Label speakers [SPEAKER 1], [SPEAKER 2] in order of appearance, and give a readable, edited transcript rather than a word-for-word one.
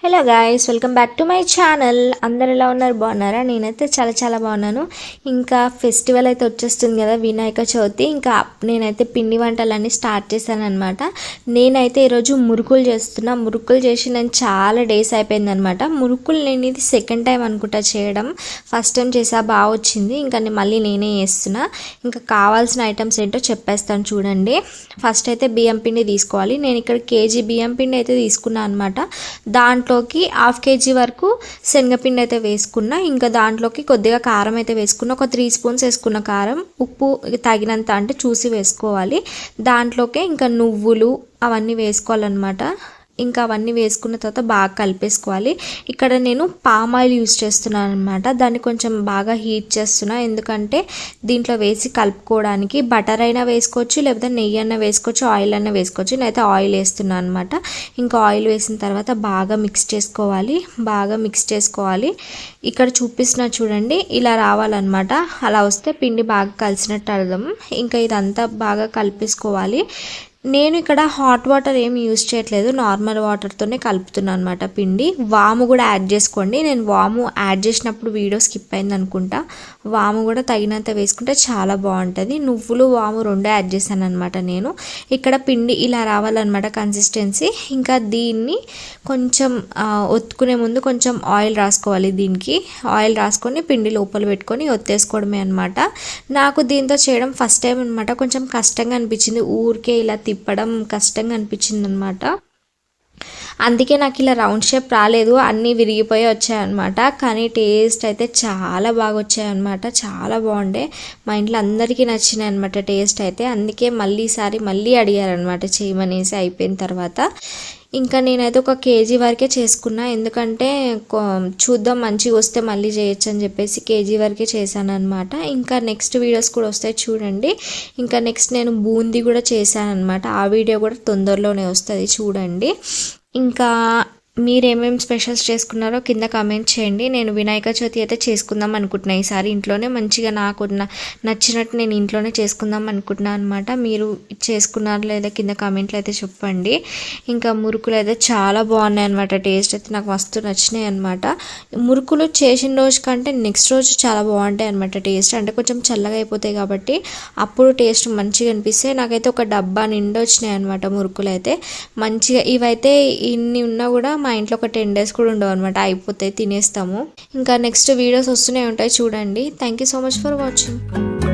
[SPEAKER 1] Hello guys, welcome back to my channel. అందరు ఎలా ఉన్నారు? బాగున్నారా? నేనైతే చాలా చాలా బాగున్నాను. ఇంకా ఫెస్టివల్ అయితే వచ్చేస్తుంది కదా, వినాయక చవితి. ఇంకా నేనైతే పిండి వంటలన్నీ స్టార్ట్ చేశాను అనమాట. నేనైతే ఈరోజు మురుకులు చేస్తున్నా. మురుకులు చేసి నేను చాలా డేస్ అయిపోయింది అనమాట. మురుకులు నేను ఇది సెకండ్ టైం అనుకుంటా చేయడం. ఫస్ట్ టైం చేసా, బాగా వచ్చింది. ఇంకా మళ్ళీ నేనే చేస్తున్నా. ఇంకా కావాల్సిన ఐటమ్స్ ఏంటో చెప్పేస్తాను చూడండి. ఫస్ట్ అయితే బియ్యం పిండి తీసుకోవాలి. నేను ఇక్కడ కేజీ బియ్యం పిండి అయితే తీసుకున్నాను అనమాట. దాంట్లోకి హాఫ్ కేజీ వరకు శనగపిండి అయితే వేసుకున్నా. ఇంకా దాంట్లోకి కొద్దిగా కారం అయితే వేసుకున్నా. ఒక 3 స్పూన్స్ వేసుకున్న కారం, ఉప్పు తగినంత అంటే చూసి వేసుకోవాలి. దాంట్లోకే ఇంకా నువ్వులు అవన్నీ వేసుకోవాలన్నమాట. ఇంకా అవన్నీ వేసుకున్న తర్వాత బాగా కలిపేసుకోవాలి. ఇక్కడ నేను పామ్ ఆయిల్ యూస్ చేస్తున్నాను అనమాట. దాన్ని కొంచెం బాగా హీట్ చేస్తున్నా, ఎందుకంటే దీంట్లో వేసి కలుపుకోవడానికి. బటర్ అయినా వేసుకోవచ్చు, లేకపోతే నెయ్యి అయినా వేసుకోవచ్చు, ఆయిల్ అయినా వేసుకోవచ్చు. నేనైతే ఆయిల్ వేస్తున్నాను అనమాట. ఇంకా ఆయిల్ వేసిన తర్వాత బాగా మిక్స్ చేసుకోవాలి. బాగా మిక్స్ చేసుకోవాలి. ఇక్కడ చూపిస్తున్నా చూడండి, ఇలా రావాలన్నమాట. అలా వస్తే పిండి బాగా కలిసినట్టు అర్థం. ఇంకా ఇదంతా బాగా కలిపేసుకోవాలి. నేను ఇక్కడ హాట్ వాటర్ ఏమి యూజ్ చేయట్లేదు, నార్మల్ వాటర్తోనే కలుపుతున్నాను అనమాట పిండి. వాము కూడా యాడ్ చేసుకోండి. నేను వాము యాడ్ చేసినప్పుడు వీడియో స్కిప్ అయింది అనుకుంటా. వాము కూడా తగినంత వేసుకుంటే చాలా బాగుంటుంది. నువ్వులు వాము రెండు యాడ్ చేశాను అనమాట నేను. ఇక్కడ పిండి ఇలా రావాలన్నమాట కన్సిస్టెన్సీ. ఇంకా దీన్ని కొంచెం ఒత్తుకునే ముందు కొంచెం ఆయిల్ రాసుకోవాలి. దీనికి ఆయిల్ రాసుకొని పిండి లోపల పెట్టుకొని ఒత్తేసుకోవడమే అనమాట. నాకు దీంతో చేయడం ఫస్ట్ టైం అనమాట. కొంచెం కష్టంగా అనిపించింది, ఊరికే ఇలా తిప్పడం కష్టంగా అనిపించింది అనమాట. అందుకే నాకు ఇలా రౌండ్ షేప్ రాలేదు, అన్నీ విరిగిపోయి వచ్చాయన్నమాట. కానీ టేస్ట్ అయితే చాలా బాగా వచ్చాయన్నమాట. చాలా బాగుండే. మా ఇంట్లో అందరికీ నచ్చినాయి అనమాట టేస్ట్ అయితే. అందుకే మళ్ళీ అడిగారనమాట చేయమనేసి. అయిపోయిన తర్వాత ఇంకా నేనైతే ఒక కేజీ వరకే చేసుకున్నా, ఎందుకంటే చూద్దాం మంచిగా వస్తే మళ్ళీ చేయొచ్చు అని చెప్పేసి కేజీ వరకే చేశాను అనమాట. ఇంకా నెక్స్ట్ వీడియోస్ కూడా వస్తాయి చూడండి. ఇంకా నెక్స్ట్ నేను బూందీ కూడా చేశాను అనమాట. ఆ వీడియో కూడా తొందరలోనే వస్తుంది చూడండి. ఇంకా మీరేమేమి స్పెషల్స్ చేసుకున్నారో కింద కామెంట్ చేయండి. నేను వినాయక చవితి అయితే చేసుకుందాం అనుకుంటున్నాను ఈసారి ఇంట్లోనే. మంచిగా నాకు నచ్చినట్టు నేను ఇంట్లోనే చేసుకుందాం అనుకుంటున్నాను అనమాట. మీరు చేసుకున్నారో లేదా కింద కామెంట్లో అయితే చెప్పండి. ఇంకా మురుకులు అయితే చాలా బాగున్నాయి అనమాట. టేస్ట్ అయితే నాకు మస్తు నచ్చినాయి అనమాట. మురుకులు చేసిన రోజు కంటే నెక్స్ట్ రోజు చాలా బాగుంటాయి అనమాట టేస్ట్. అంటే కొంచెం చల్లగా అయిపోతాయి కాబట్టి అప్పుడు టేస్ట్ మంచిగా అనిపిస్తాయి. నాకైతే ఒక డబ్బా నిండా వచ్చినాయి అనమాట మురుకులు అయితే. మంచిగా ఇవైతే ఇన్ని ఉన్నా కూడా మా ఇంట్లో ఒక 10 days కూడా ఉండవు అనమాట, అయిపోతాయి, తినేస్తాము. ఇంకా నెక్స్ట్ వీడియోస్ వస్తూనే ఉంటాయి చూడండి. Thank you so much for watching.